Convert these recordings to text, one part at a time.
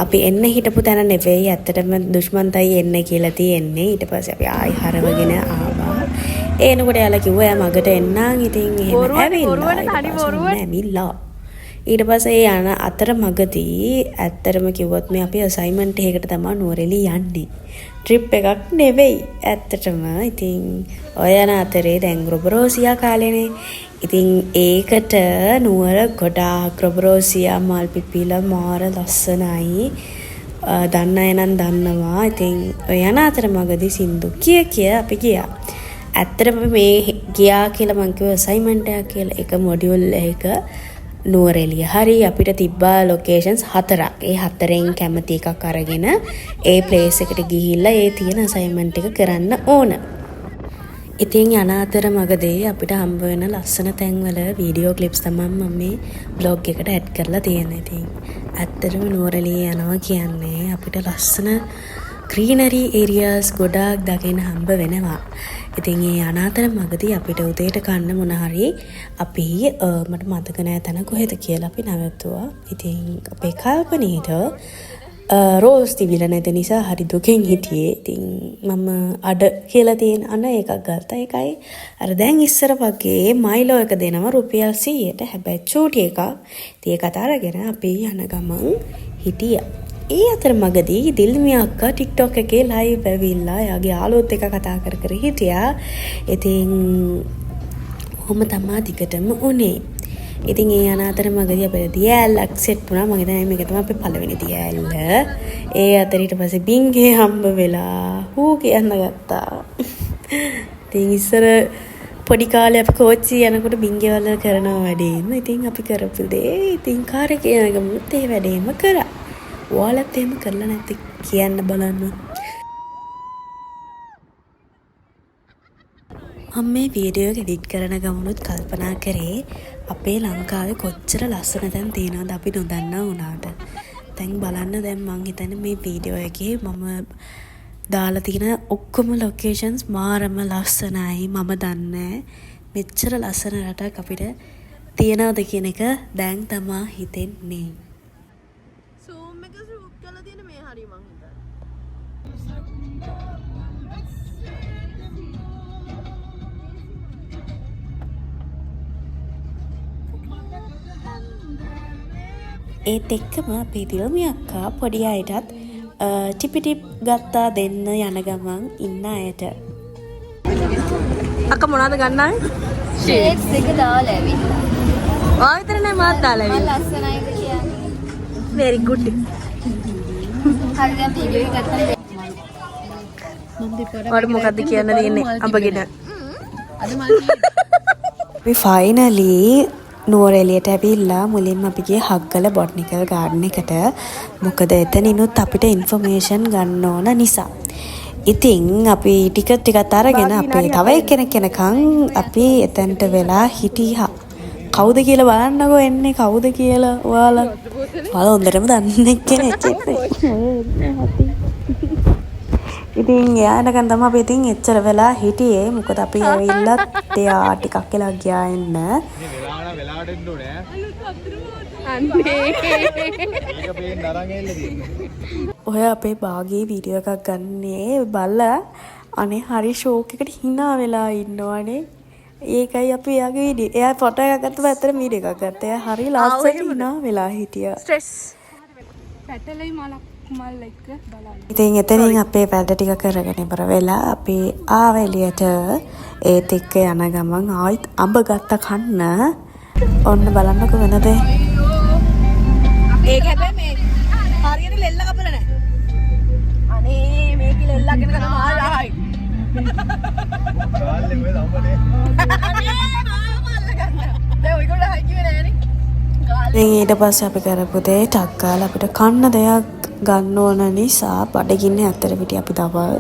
අපි එන්න හිටපු තැන නෙවෙයි ඇත්තටම දුෂ්මන්තයි එන්න කියලා තියෙන්නේ. ඊට පස්සේ අපි ආයි හරවගෙන ආවා. එනකොට යාලා කිව්වා යා මගට එන්නම්. ඉතින් එහෙම ඇවිල්ලා ඊට පස්සේ යන අතර මගදී ඇත්තටම කිව්වොත් මේ අපි අසයින්මන්ට් එකකට තමයි නුවරඑළිය යන්නේ. ට්‍රිප් එකක් නෙවෙයි ඇත්තටම. ඉතින් ඔය යන අතරේ දැන් රොබරෝසියා කාලේනේ. ඉතින් ඒකට නුවර ගොඩාක් රොබරෝසියා මල් පිපිලා මාර ලස්සනයි. දන්න අය නම් දන්නවා. ඉතින් ඔය යන අතර මගදී සින්දු කිය අපි ගියා. ඇත්තටම මේ ගියා කියලා මං කිව්ව අසයින්මන්ට් එකක් කියලා. එක මොඩියුල් එක නුවරඑළිය. හරි අපිට තිබ්බා ලොකේෂන්ස් 4ක්. ඒ 4න් කැමති එකක් අරගෙන ඒ ප්ලේස් එකට ගිහිල්ලා ඒ තියෙන අසයින්මන්ට් එක කරන්න ඕන. ඉතින් යන අතර මගදී අපිට හම්බ වෙන ලස්සන තැන්වල වීඩියෝ ක්ලිප්ස් තමයි මම මේ බ්ලොග් එකට ඇඩ් කරලා තියෙන්නේ. ඉතින් ඇත්තටම නුවරඑළිය යනවා කියන්නේ අපිට ලස්සන ග්‍රීනරි ඒරියාස් ගොඩාක් දකින්න හම්බ වෙනවා. ඉතින් ඒ යන අතර මගදී අපිට උදේට කන්න මොන හරි අපි මට මතක නෑ තන කොහෙද කියලා අපි නැවතුවා. ඉතින් අපේ කල්පනීට රෝස් තිබිලා නැති නිසා හරි දුකෙන් හිටියේ. ඉතින් මම අඩ කියලා තියෙන අන එකක් ගත්තා. ඒකයි අර දැන් ඉස්සර වගේ මයිලෝ එක දෙනවා රුපියල් 100ට. හැබැයි චූටි එකක්. ඉතින් ඒකට අරගෙන අපි යන ගමන් හිටියා. ඒ අතර මගදී දිල්මි අක්කා TikTok එකේ live ඇවිල්ලා යාගේ යාළුවොත් එක්ක කතා කර හිටියා. ඉතින් ඔහොම තමයි දිගටම උනේ. ඉතින් ඒ යන අතර මගදී අපේ දියැලක් සෙට් වුණා. මම හිතන්නේ මේක තමයි අපේ පළවෙනි දියැල්ල. ඒ අතර ඊට පස්සේ බින්ගේ හම්බ වෙලා හූ කියන්න ගත්තා. ඉතින් ඉස්සර පොඩි කාලේ අපි කෝච්චි යනකොට බින්ගේ වල කරනවා වැඩේම. ඉතින් අපි කරපු දේ ඉතින් කාර් එකේ යන ගමනුත් ඒ වැඩේම කරා. ඔයාලත් එහෙම කරලා නැති කියන්න බලන්න. මම මේ වීඩියෝ එක එඩිට් කරන ගමනුත් කල්පනා කරේ අපේ ලංකාවේ කොච්චර ලස්සන තැන් තියෙනවද අපි නොදන්නා වුණාට. දැන් බලන්න දැන් මං හිතන්නේ මේ වීඩියෝ එකේ මම දාලා තියෙන ඔක්කොම ලොකේෂන්ස් මාරම ලස්සනයි. මම දන්නේ මෙච්චර ලස්සන රටක් අපිට තියෙනවද කියන එක දැන් තමා හිතෙන්නේ. ඒත් එක්කම අපේ දිල්මි අක්කා පොඩි අයටත් ටිපි ටිප් ගත්තා දෙන්න යන ගමන් ඉන්න අයට. අක්කා මොනවද ගන්නන්නේ? ෂේප්ස් එක දාලා ඇවිල්ලා. ආ විතර නෑ මාත් දාලා ඇවිල්ලා. ලස්සනයිද කියන්නේ. very good. හරි දැන් වීඩියෝ එක ගත්තා. වඩ මොකද්ද කියන්න දෙන්නේ අඹගෙන. අද මම we finally නුවරඑළියට ඇවිල්ලා මුලින්ම අපි ගියේ හග්ගල බොටනිකල් ගාඩන් එකට. මොකද එතනිනුත් අපිට ඉන්ෆර්මේෂන් ගන්න ඕන නිසා. ඉතින් අපි ටිකට් එකත් අරගෙන අපේ තව එක්කෙනෙක් එනකන් අපි එතනට වෙලා හිටියා. කවුද කියලා බලන්නකෝ එන්නේ කවුද කියලා ඔයාලා. ඔයාලා හොඳටම දන්නේ කෙනෙක් ඉතින් එයානකන් තමයි අපි ඉතින් එච්චර වෙලා හිටියේ. මොකද අපි ඇවිල්ලා එයා ටිකක් වෙලා ගියා එන්න. ඔය අපේ බාගේ වීඩියෝ එකක් ගන්නේ බලලා අනේ හරි ෂෝක් එකට hina වෙලා ඉන්නවනේ. ඒකයි අපි එයාගේ වීඩියෝ එයා ෆොටෝ එකක් ගත්තම ඇත්තට වීඩියෝ එකක් ගත්තා. එයා හරි ලස්සනට hina වෙලා හිටියා. ස්ට්‍රෙස් පැටලයි මල් එක්ක බලන්න. ඉතින් එතනින් අපේ වැඩ ටික කරගෙන ඉවර වෙලා අපි ආව එළියට. ඒත් එක්ක යන ගමන් ආයිත් අඹ ගත්ත කන්න. ඔන්න බලන්නකෝ වෙන දේ. ඒක හැබැයි මේ හරියට ලෙල්ල කපලා නැහැ. අනේ මේක ලෙල්ලගෙන කරන මාළයි. කාලේ ඔය අඹනේ. අනේ මාළල ගන්න. දැන් ඔයගොල්ලෝ හයි කිව්වේ නෑනේ. කාලේ ඊට පස්සේ අපි කරපු දේ ටක් ගාලා අපිට කන්න දෙයක් ගන්න ඕන නිසා බඩගින්නේ අතර පිටි අපි තවල්.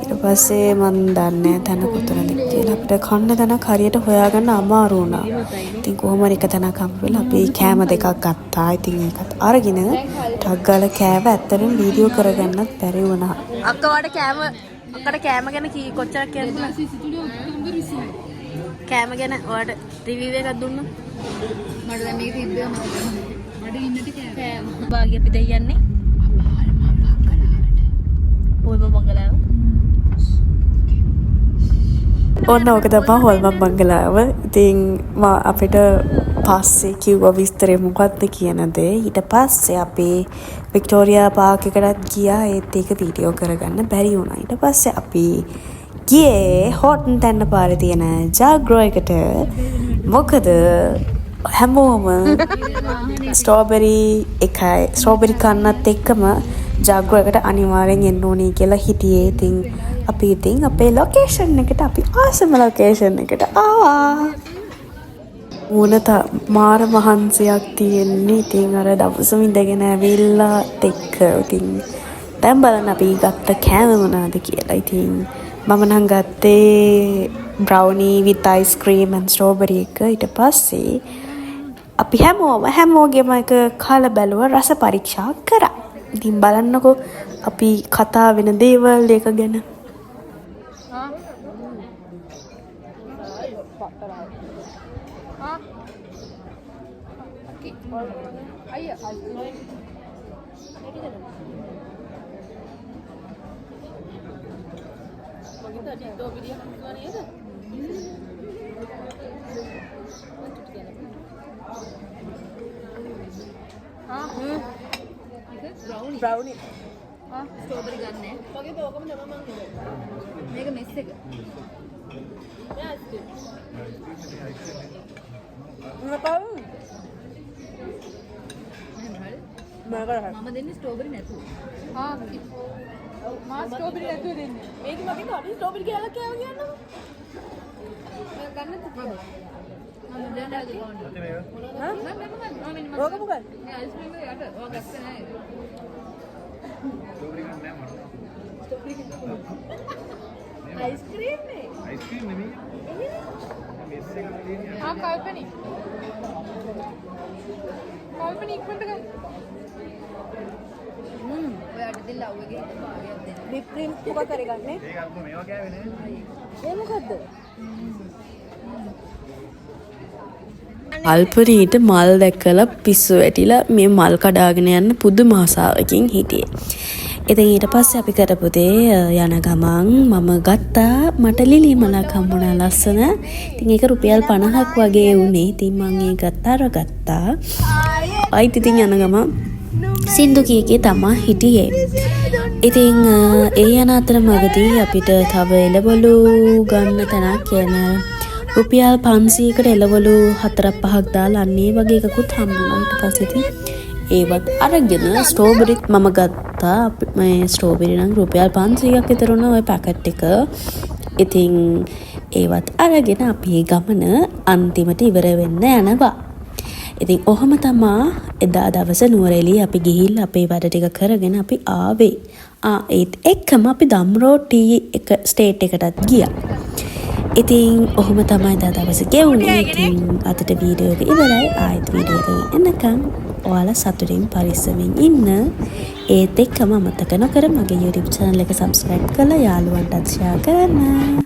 ඊට පස්සේ මන් දන්නේ තැන කොතනද කියලා අපිට කන්න තැනක් හරියට හොයාගන්න අමාරු වුණා. ඉතින් කොහොම හරි එක තැනක් හම්බුලා අපි කෑම දෙකක් ගත්තා. ඉතින් ඒකත් අරගෙන ටක් ගාලා කෑව ඇත්තටම වීඩියෝ කරගන්නත් බැරි වුණා. අක්කා වඩ අක්කට කෑම ගැන කොච්චරක් කියන්නද? කෑම ගැන ඔයාලට රිවිව් එකක් දුන්නා. මට දැන් මේක තිබ්බේ මට ඉන්නට කෑම. වාගේ අපි දැන් යන්නේ හොල්මන් බංගලාව. ඔන්න ඔක තමයි හොල්මන් බංගලාව. ඉතින් අපිට පස්සේ කිව්වා විස්තරේ මොකක්ද කියන දේ. ඊට පස්සේ අපි වික්ටෝරියා පාක් එකටත් ගියා. ඒත් ඒක වීඩියෝ කරගන්න බැරි වුණා. ඊට පස්සේ අපි ගියේ හොටන් තැන්න පාරේ තියෙන ජාග්‍රෝ එකට. මොකද හැමෝම ස්ට්‍රෝබෙරි කන්නත් එක්කම ජාග්‍රෝ එකට අනිවාර්යෙන් එන්න ඕනේ කියලා හිටියේ. ඉතින් අපි අපේ ලොකේෂන් එකට අපි ආසම ලොකේෂන් එකට ආවා. මොනත මාර මහන්සියක් තියෙන්නේ. ඉතින් අර දවසම ඉඳගෙන ඇවිල්ලා එක්ක ඉතින් දැන් බලන්න අපි ගත්ත කෑම මොනවාද කියලා. ඉතින් මම නම් ගත්තේ brownie with ice cream and strawberry එක. ඊට පස්සේ අපි හැමෝගෙම එක කාලා බැලුවා, රස පරීක්ෂා කරා. ඉතින් බලන්නකෝ අපි කතා වෙන දේවල් එක ගැන. brownie strawberry ගන්නෑ වගේද ඕකම තමයි මම මේක මෙස් එක මම දෙන්නේ ස්ට්‍රෝබෙරි නැතුව මා ස්ට්‍රෝබෙරි නැතුව දෙන්නේ මේක මගේ අපි ස්ට්‍රෝබෙරි කියලා කියව කියනවා ගන්න තුප්පා මම දැන් ආද ගන්න ඕක මොකක්ද මේ අයිස් ක්‍රීම් එක යට ඔය ගස්සේ නැහැ ice cream නෙමෙයි මෙස් එකක් තියෙනවා කල්පනි ඉක්මනට ගන්න ඔයාට දෙන්න ලව්වගේ භාගයක් දෙන්න whip cream මොකක් කරගන්නේ ඒක අල්ප මේවා කෑවේ නෑ ඒ මොකද්ද අල්පරීට මල් දැක්කලා පිස්සු වැටිලා මේ මල් කඩාගෙන යන්න පුදුම ආසාවකින් හිටියේ. ඉතින් ඊට පස්සේ අපි කරපු දේ යන ගමන් මම ගත්තා මට ලිලි මලක් හම්බුණා ලස්සන. ඉතින් ඒක රුපියල් 50ක් වගේ වුණේ. ඉතින් මම ඒක ගත්තා. ආයිත් ඉතින් යන ගමන් සින්දු කීකේ තමා හිටියේ. ඉතින් ඒ යන අතරමඟදී අපිට තව එළවලු ගන්න තැනක් යන රුපියල් 500කට එළවලු 4-5ක් දාලා අන්නේ වගේ එකකුත් හම්බුණා. ඊට පස්සේ ඉතින් ඒවත් අරගෙන ස්ට්‍රෝබෙරිත් මම ගත්තා. මේ ස්ට්‍රෝබෙරි නම් රුපියල් 500ක් විතර වුණා ওই පැකට් එක. ඉතින් ඒවත් අරගෙන අපි ගමන අන්තිමට ඉවර වෙන්න යනවා. ඉතින් ඔහොම තමා එදා දවස නුවරඑළිය අපි ගිහිල්ලා අපේ වැඩ ටික කරගෙන අපි ආවේ. ඒත් එක්කම අපි දම්රෝ ටී එක ස්ටේට් එකටත් ගියා. ඉතින් ඔහොම තමයි එදා දවස ගෙවුනේ. ඉතින් අදට වීඩියෝ එක ඉවරයි. ආයෙත් වීඩියෝ එක එනකම් ඔයාලා සතුටින් පරිස්සමින් ඉන්න. ඒත් එක්කම අමතක නොකර මගේ YouTube channel එක subscribe කරලා යාළුවන්ටත් share කරන්න.